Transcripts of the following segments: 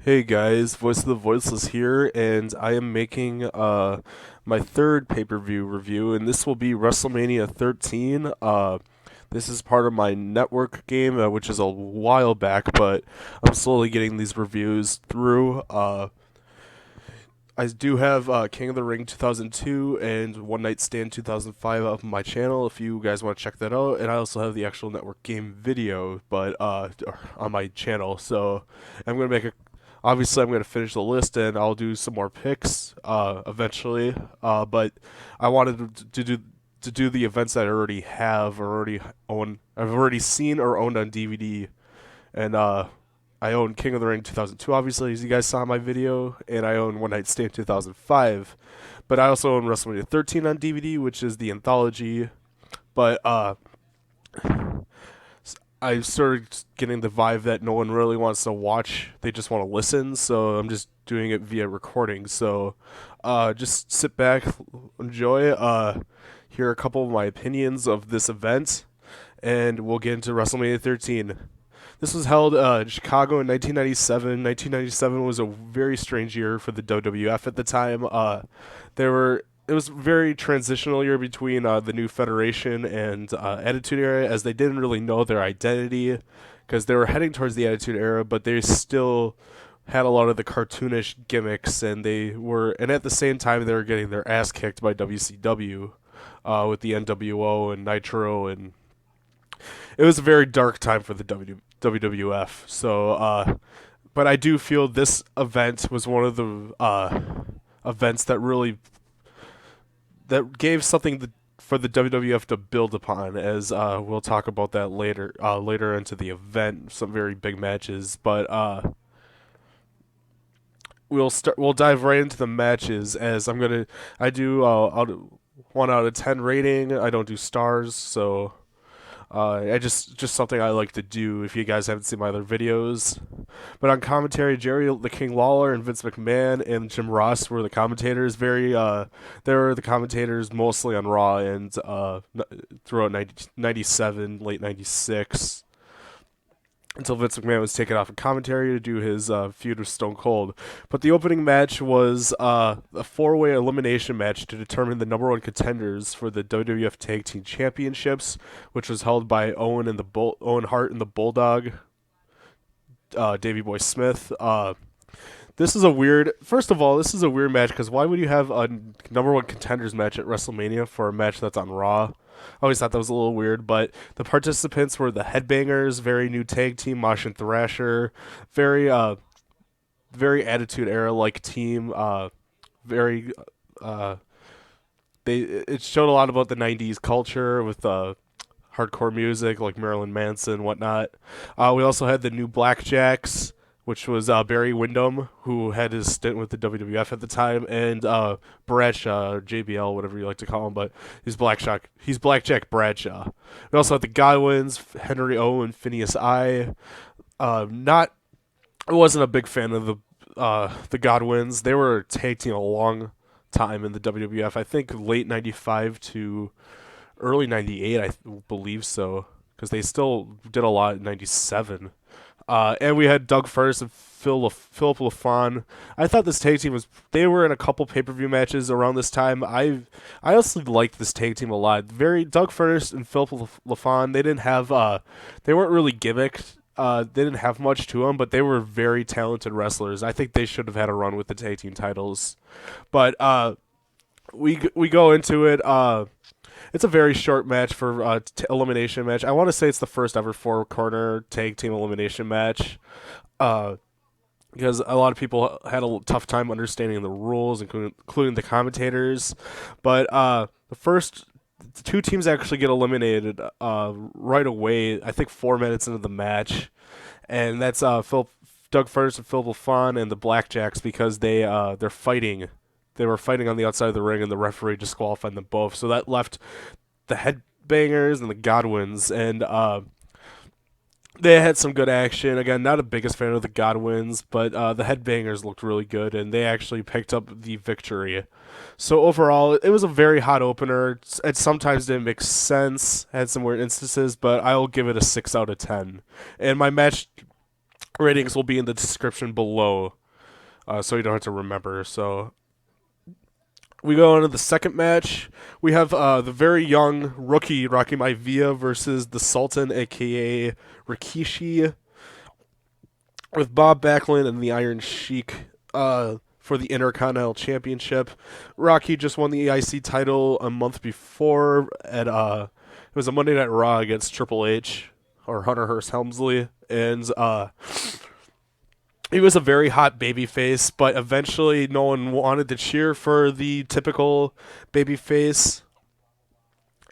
Hey guys, Voice of the Voiceless here, and I am making my third pay-per-view review, and this will be WrestleMania 13. This is part of my network game, which is a while back, but I'm slowly getting these reviews through. I do have King of the Ring 2002 and One Night Stand 2005 up on my channel if you guys want to check that out, and I also have the actual network game video, but on my channel. So I'm gonna make a obviously, I'm going to finish the list and I'll do some more picks eventually. But I wanted to do the events that I already have or already own. I've already seen or owned on DVD, and I own King of the Ring 2002, obviously, as you guys saw in my video, and I own One Night Stand 2005. But I also own WrestleMania 13 on DVD, which is the anthology. But I started getting the vibe that no one really wants to watch; they just want to listen. So I'm just doing it via recording. So just sit back, enjoy, hear a couple of my opinions of this event, and we'll get into WrestleMania 13. This was held in Chicago in 1997. 1997 was a very strange year for the WWF at the time. There were it was a very transitional year between the new Federation and Attitude Era, as they didn't really know their identity because they were heading towards the Attitude Era, but they still had a lot of the cartoonish gimmicks, and at the same time they were getting their ass kicked by WCW with the NWO and Nitro, and it was a very dark time for the WWF. So, but I do feel this event was one of the events that gave something for the WWF to build upon. As we'll talk about that later into the event, some very big matches. But we'll dive right into the matches. As I do 1 out of 10 rating. I don't do stars, so I just something I like to do. If you guys haven't seen my other videos, but on commentary, Jerry the King Lawler and Vince McMahon and Jim Ross were the commentators. They were the commentators mostly on Raw and throughout 97, late 96, until Vince McMahon was taken off of commentary to do his feud with Stone Cold. But the opening match was a four-way elimination match to determine the number one contenders for the WWF Tag Team Championships, which was held by Owen Hart and the Bulldog, Davey Boy Smith. This is a weird. First of all, this is a weird match because why would you have a number one contenders match at WrestleMania for a match that's on Raw? I always thought that was a little weird, but the participants were the Headbangers, very new tag team, Mosh and Thrasher, very very Attitude Era like team, very it showed a lot about the '90s culture with hardcore music like Marilyn Manson and whatnot. We also had the new Blackjacks, which was Barry Windham, who had his stint with the WWF at the time, and Bradshaw, JBL, whatever you like to call him, but he's Blackjack Bradshaw. We also had the Godwinns, Henry O and Phineas I. Not, I wasn't a big fan of the Godwinns. They were a tag team a long time in the WWF. I think late '95 to early '98, I believe so, because they still did a lot in '97. And we had Doug First and Phillip LaFon. I thought this tag team they were in a couple pay-per-view matches around this time. I honestly liked this tag team a lot. Doug First and Phillip LaFon, they weren't really gimmicked. They didn't have much to them, but they were very talented wrestlers. I think they should have had a run with the tag team titles. But we go into it. It's a very short match for elimination match. I want to say it's the first ever four corner tag team elimination match, because a lot of people had a tough time understanding the rules, including the commentators. But the two teams actually get eliminated right away. I think 4 minutes into the match, and that's Doug First and Phil LaFon and the Blackjacks, because they're fighting. They were fighting on the outside of the ring, and the referee disqualified them both. So that left the Headbangers and the Godwinns, and they had some good action. Again, not a biggest fan of the Godwinns, but the Headbangers looked really good, and they actually picked up the victory. So overall, it was a very hot opener. It sometimes didn't make sense, had some weird instances, but I'll give it a 6 out of 10. And my match Ratings will be in the description below, so you don't have to remember. So we go on to the second match. We have the very young rookie Rocky Maivia versus the Sultan, aka Rikishi, with Bob Backlund and the Iron Sheik for the Intercontinental Championship. Rocky just won the IC title a month before at it was a Monday Night Raw against Triple H or Hunter Hearst Helmsley, and he was a very hot babyface, but eventually no one wanted to cheer for the typical babyface,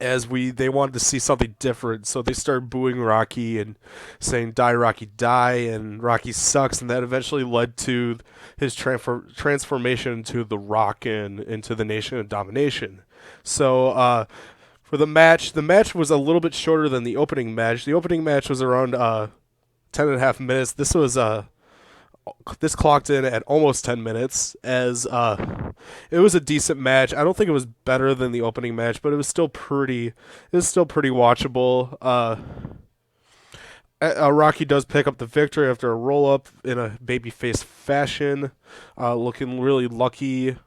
as they wanted to see something different. So they started booing Rocky and saying "Die Rocky Die" and "Rocky sucks," and that eventually led to his transformation to The Rock and into the Nation of Domination. So for the match was a little bit shorter than the opening match. The opening match was around 10.5 minutes. This clocked in at almost 10 minutes, as it was a decent match. I don't think it was better than the opening match, but it was still pretty watchable. Rocky does pick up the victory after a roll-up in a babyface fashion, looking really lucky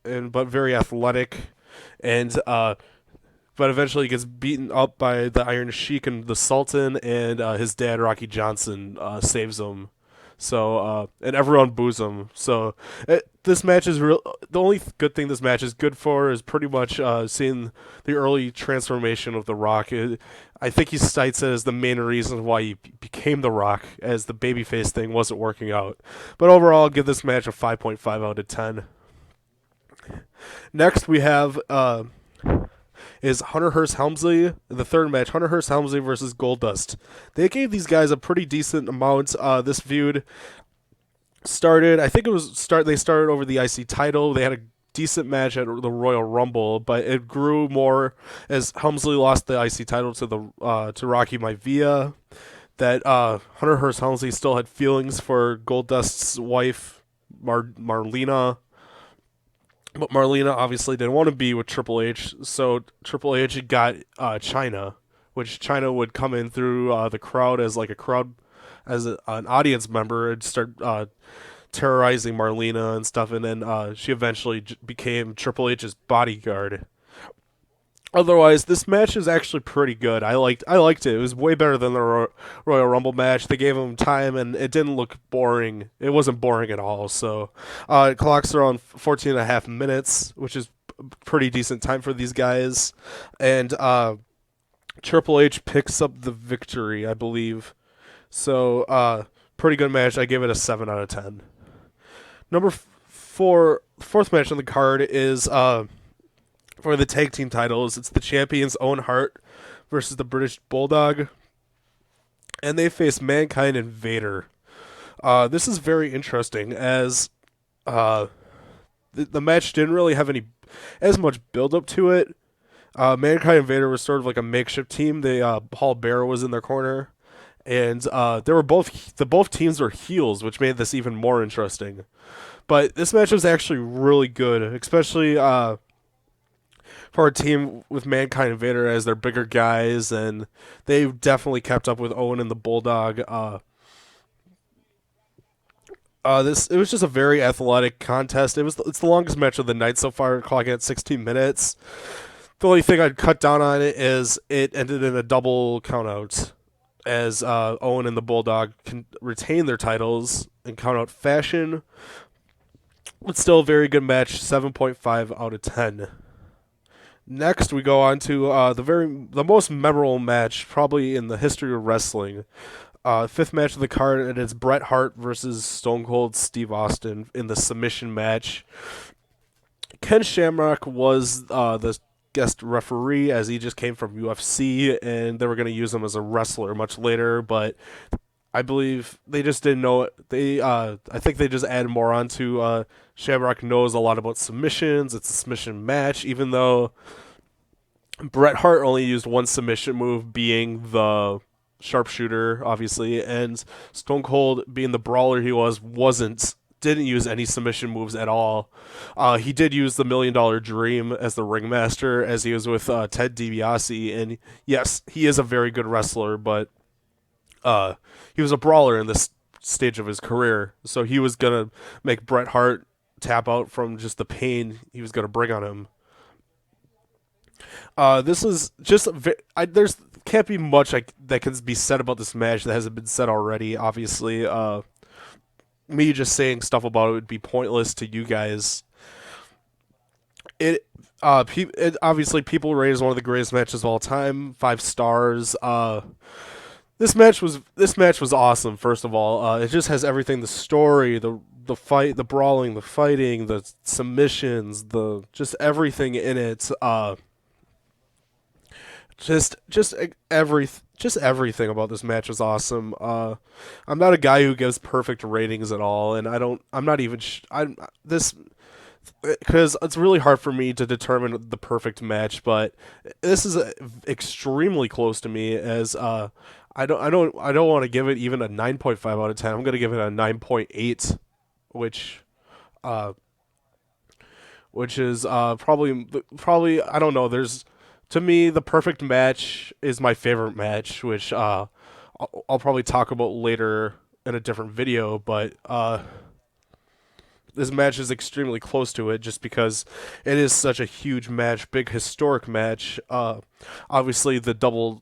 but very athletic, and but eventually gets beaten up by the Iron Sheik and the Sultan, and his dad Rocky Johnson saves him. So and everyone boos him. So this match is real. The only good thing this match is good for is pretty much seeing the early transformation of The Rock. I think he cites it as the main reason why he became The Rock, as the babyface thing wasn't working out. But overall, I'll give this match a 5.5 out of 10. Next, we have is Hunter Hearst Helmsley in the third match. Hunter Hearst Helmsley versus Goldust. They gave these guys a pretty decent amount. This feud started. I think it was They started over the IC title. They had a decent match at the Royal Rumble, but it grew more as Helmsley lost the IC title to Rocky Maivia. That Hunter Hearst Helmsley still had feelings for Goldust's wife, Marlena. But Marlena obviously didn't want to be with Triple H, so Triple H got Chyna, which Chyna would come in through the crowd as an audience member and start terrorizing Marlena and stuff, and then she eventually became Triple H's bodyguard. Otherwise, this match is actually pretty good. I liked it. It was way better than the Royal Rumble match. They gave him time, and it didn't look boring. It wasn't boring at all. So it clocks around 14.5 minutes, which is pretty decent time for these guys. And Triple H picks up the victory, I believe. So pretty good match. I give it a 7 out of 10. Fourth match on the card is for the tag team titles. It's the champions Owen Hart versus the British Bulldog, and they face Mankind and Vader. This is very interesting, as the match didn't really have as much build up to it. Mankind and Vader was sort of like a makeshift team. Paul Bearer was in their corner, and both teams were heels, which made this even more interesting. But this match was actually really good, especially for a team with Mankind and Vader as their bigger guys, and they definitely kept up with Owen and the Bulldog. It was just a very athletic contest. It's the longest match of the night so far, clocking at 16 minutes. The only thing I'd cut down on it is it ended in a double countout, as Owen and the Bulldog can retain their titles in countout fashion. It's still a very good match, 7.5 out of 10. Next, we go on to the most memorable match probably in the history of wrestling. Fifth match of the card, and it's Bret Hart versus Stone Cold Steve Austin in the submission match. Ken Shamrock was the guest referee, as he just came from UFC, and they were going to use him as a wrestler much later, but I believe they just didn't know it. I think they just added more on to Shamrock knows a lot about submissions. It's a submission match, even though Bret Hart only used one submission move, being the sharpshooter, obviously, and Stone Cold, being the brawler he didn't use any submission moves at all. He did use the $1 Million Dream as the ringmaster, as he was with Ted DiBiase, and yes, he is a very good wrestler, but he was a brawler in this stage of his career. So he was gonna make Bret Hart tap out from just the pain he was gonna bring on him. This is just there's can't be much that can be said about this match that hasn't been said already. Obviously, me just saying stuff about it would be pointless to you guys. It obviously people rate it as one of the greatest matches of all time, 5 stars. This match was awesome. First of all, it just has everything: the story, the fight, the brawling, the fighting, the submissions, the just everything in it. Just everything about this match was awesome. I'm not a guy who gives perfect ratings at all, and I'm not even. I'm this because it's really hard for me to determine the perfect match, but this is extremely close to me. As I don't want to give it even a 9.5 out of 10. I'm gonna give it a 9.8, which uh which is probably I don't know. There's to me the perfect match is my favorite match, which I'll probably talk about later in a different video, but this match is extremely close to it just because it is such a huge match, big historic match. Obviously the double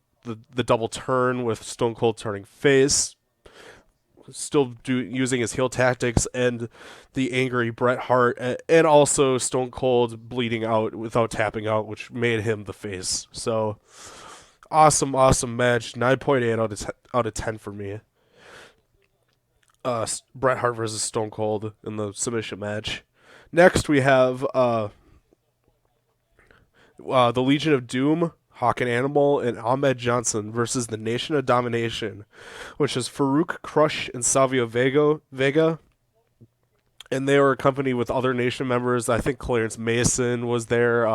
turn with Stone Cold turning face, still using his heel tactics, and the angry Bret Hart, and also Stone Cold bleeding out without tapping out, which made him the face. So awesome match. 9.8 out of 10 for me. Bret Hart versus Stone Cold in the submission match. Next, we have the Legion of Doom, Hawk and Animal, and Ahmed Johnson versus the Nation of Domination, which is Faarooq, Crush, and Savio Vega. And they were accompanied with other Nation members. I think Clarence Mason was there.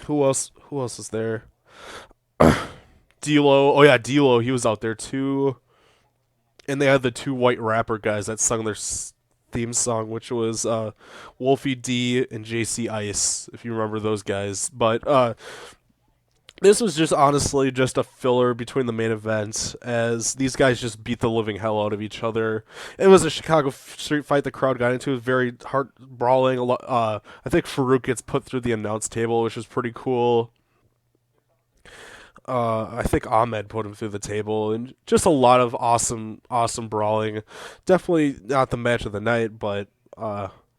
Who else? Who else was there? D'Lo. Oh yeah, D'Lo. He was out there too. And they had the 2 white rapper guys that sung their theme song, which was Wolfie D and JC Ice, if you remember those guys. But this was just honestly just a filler between the main events, as these guys just beat the living hell out of each other. It was a Chicago street fight the crowd got into. It was very hard brawling. I think Faarooq gets put through the announce table, which was pretty cool. I think Ahmed put him through the table, and just a lot of awesome brawling. Definitely not the match of the night, but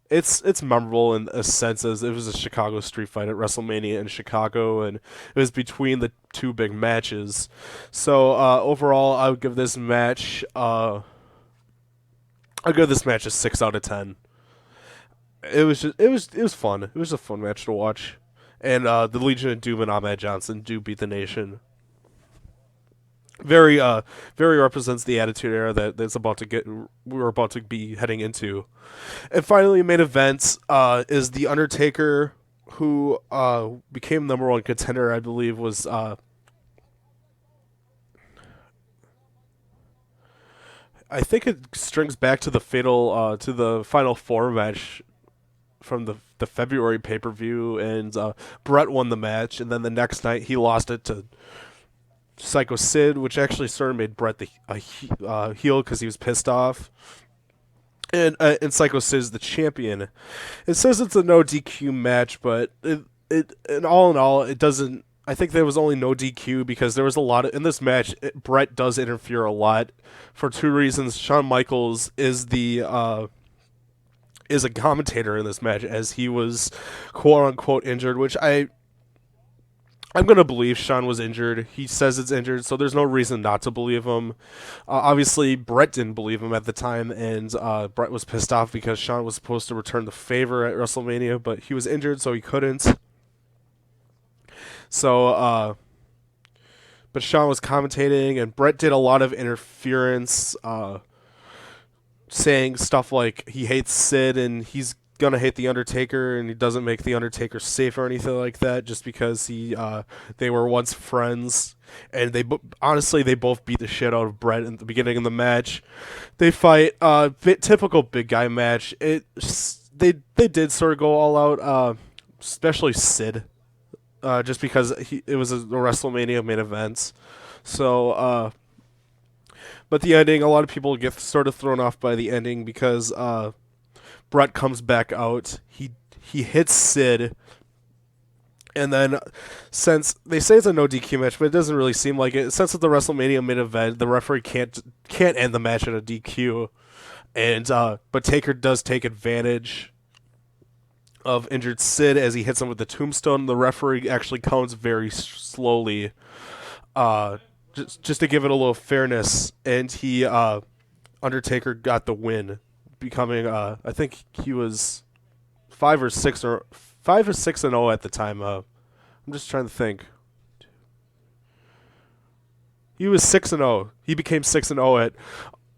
it's memorable in a sense, as it was a Chicago street fight at WrestleMania in Chicago, and it was between the 2 big matches. So overall, I would give this match a 6 out of 10. It was fun. It was a fun match to watch. And the Legion of Doom and Ahmed Johnson do beat the Nation. Very represents the Attitude Era that's we're about to be heading into. And finally, main event is the Undertaker, who became #1 contender. I believe was I think it strings back to the Final 4 match from the February pay-per-view, and Bret won the match, and then the next night he lost it to Psycho Sid, which actually sort of made Bret a heel because he was pissed off. And Psycho Sid is the champion. It says it's a no DQ match, but it in all it doesn't. I think there was only no DQ because there was a lot in this match. Bret does interfere a lot for 2 reasons. Shawn Michaels is a commentator in this match, as he was quote unquote injured, which I'm gonna believe Shawn was injured. He says it's injured, so there's no reason not to believe him. Obviously, Bret didn't believe him at the time, and Bret was pissed off because Shawn was supposed to return the favor at WrestleMania, but he was injured, so he couldn't. So, but Shawn was commentating, and Bret did a lot of interference, saying stuff like he hates Sid and he's gonna hate the Undertaker, and he doesn't make the Undertaker safe or anything like that, just because they were once friends. And honestly they both beat the shit out of Bret in the beginning of the match. They fight, typical big guy match. They did sort of go all out, especially Sid, just because it was a WrestleMania main event. So But the ending, a lot of people get sort of thrown off by the ending because Bret comes back out. He hits Sid, and then since they say it's a no DQ match, but it doesn't really seem like it. Since it's the WrestleMania main event, the referee can't end the match at a DQ, and but Taker does take advantage of injured Sid as he hits him with the tombstone. The referee actually counts very slowly, just to give it a little fairness, and he Undertaker got the win, becoming I think he was 5 or 6 and 0 at the time. I'm just trying to think. He was 6-0. He became 6-0 at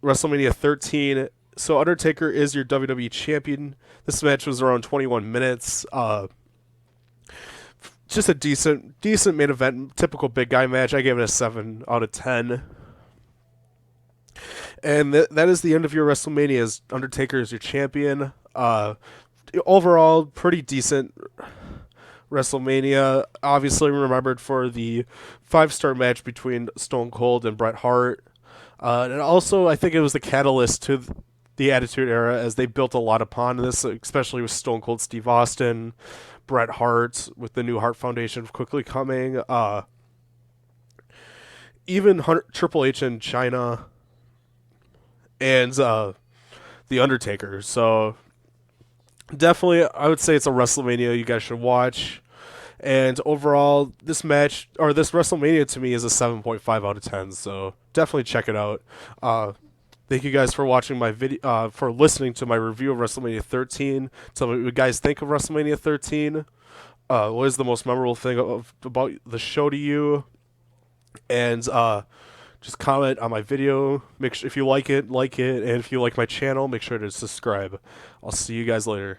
WrestleMania 13. So Undertaker is your WWE champion. This match was around 21 minutes. Just a decent main event, typical big guy match. I gave it a 7 out of 10. And that is the end of your WrestleMania. As Undertaker is your champion. Overall, pretty decent WrestleMania. Obviously remembered for the 5-star match between Stone Cold and Bret Hart. And also, I think it was the catalyst to the Attitude Era, as they built a lot upon this, especially with Stone Cold Steve Austin, Bret Hart, with the new Hart Foundation quickly coming. Even Triple H in China, and The Undertaker. So definitely, I would say it's a WrestleMania you guys should watch. And overall, this WrestleMania to me is a 7.5 out of 10. So definitely check it out. Thank you guys for watching my video, for listening to my review of WrestleMania 13. Tell me what you guys think of WrestleMania 13. What is the most memorable thing about the show to you? And just comment on my video. Make sure if you like it, and if you like my channel, make sure to subscribe. I'll see you guys later.